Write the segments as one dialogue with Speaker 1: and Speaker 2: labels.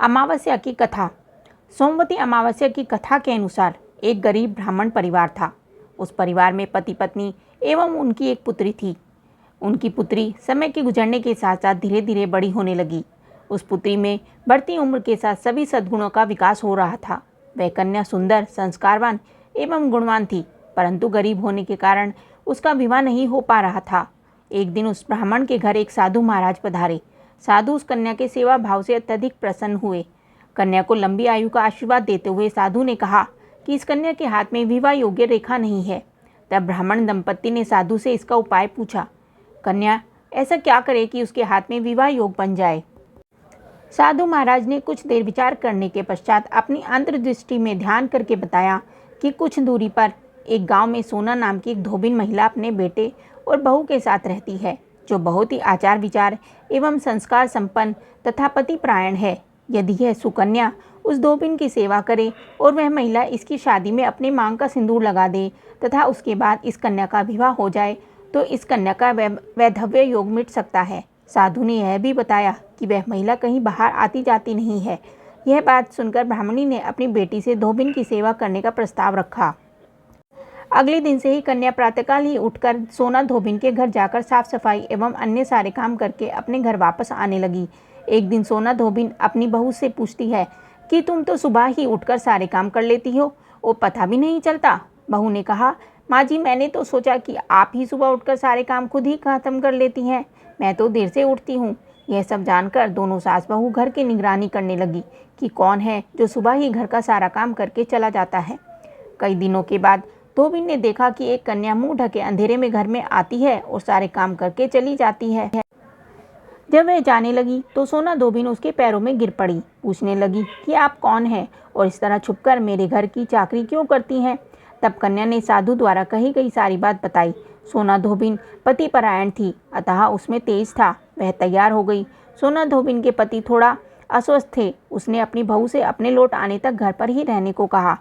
Speaker 1: अमावस्या की कथा। सोमवती अमावस्या की कथा के अनुसार एक गरीब ब्राह्मण परिवार था। उस परिवार में पति पत्नी एवं उनकी एक पुत्री थी। उनकी पुत्री समय के गुजरने के साथ साथ धीरे धीरे बड़ी होने लगी। उस पुत्री में बढ़ती उम्र के साथ सभी सद्गुणों का विकास हो रहा था। वह कन्या सुंदर, संस्कारवान एवं गुणवान थी, परंतु गरीब होने के कारण उसका विवाह नहीं हो पा रहा था। एक दिन उस ब्राह्मण के घर एक साधु महाराज पधारे। साधु उस कन्या के सेवा भाव से अत्यधिक प्रसन्न हुए। कन्या को लंबी आयु का आशीर्वाद देते हुए साधु ने कहा कि इस कन्या के हाथ में विवाह योग्य रेखा नहीं है। तब ब्राह्मण दंपत्ति ने साधु से इसका उपाय पूछा। कन्या ऐसा क्या करे कि उसके हाथ में विवाह योग बन जाए। साधु महाराज ने कुछ देर विचार करने के पश्चात अपनी अंतर्दृष्टि में ध्यान करके बताया कि कुछ दूरी पर एक गांव में सोना नाम की एक धोबिन महिला अपने बेटे और बहू के साथ रहती है, जो बहुत ही आचार विचार एवं संस्कार संपन्न तथा पतिपरायण है। यदि यह सुकन्या उस धोबिन की सेवा करे और वह महिला इसकी शादी में अपने मांग का सिंदूर लगा दे तथा उसके बाद इस कन्या का विवाह हो जाए तो इस कन्या का वैधव्य योग मिट सकता है। साधु ने यह भी बताया कि वह महिला कहीं बाहर आती जाती नहीं है। यह बात सुनकर ब्राह्मणी ने अपनी बेटी से धोबिन की सेवा करने का प्रस्ताव रखा। अगले दिन से ही कन्या प्रातःकाल ही उठकर सोना धोबिन के घर जाकर साफ सफाई एवं अन्य सारे काम करके अपने घर वापस आने लगी। एक दिन सोना धोबिन अपनी बहू से पूछती है कि तुम तो सुबह ही उठकर सारे काम कर लेती हो और पता भी नहीं चलता। बहू ने कहा, माँ जी, मैंने तो सोचा कि आप ही सुबह उठकर सारे काम खुद ही खत्म कर लेती हैं। मैं तो देर से उठती हूँ। यह सब जानकर दोनों सास बहू घर की निगरानी करने लगी कि कौन है जो सुबह ही घर का सारा काम करके चला जाता है। कई दिनों के बाद धोबिन ने देखा कि एक कन्या मुंह ढके अंधेरे में घर में आती है और सारे काम करके चली जाती है। जब वह जाने लगी तो सोना धोबिन उसके पैरों में गिर पड़ी। पूछने लगी कि आप कौन हैं और इस तरह छुपकर मेरे घर की चाकरी क्यों करती हैं। तब कन्या ने साधु द्वारा कही गई सारी बात बताई। सोना धोबिन पतिपरायण थी, अतः उसमें तेज था। वह तैयार हो गई। सोना धोबिन के पति थोड़ा अस्वस्थ थे। उसने अपनी बहू से अपने लौट आने तक घर पर ही रहने को कहा।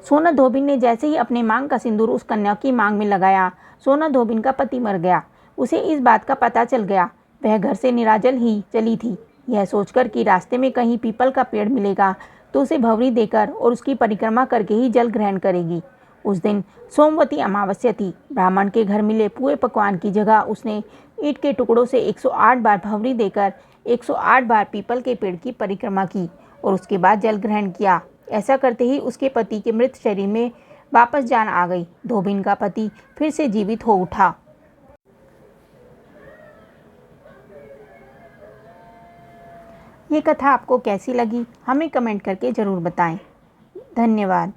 Speaker 1: सोना धोबिन ने जैसे ही अपने मांग का सिंदूर उस कन्या की मांग में लगाया, सोना धोबिन का पति मर गया। उसे इस बात का पता चल गया। वह घर से निराजल ही चली थी, यह सोचकर कि रास्ते में कहीं पीपल का पेड़ मिलेगा तो उसे भंवरी देकर और उसकी परिक्रमा करके ही जल ग्रहण करेगी। उस दिन सोमवती अमावस्या थी। ब्राह्मण के घर मिले पुए पकवान की जगह उसने ईंट के टुकड़ों से 108 बार भंवरी देकर 108 बार पीपल के पेड़ की परिक्रमा की और उसके बाद जल ग्रहण किया। ऐसा करते ही उसके पति के मृत शरीर में वापस जान आ गई। धोबिन का पति फिर से जीवित हो उठा। ये कथा आपको कैसी लगी हमें कमेंट करके ज़रूर बताएं। धन्यवाद।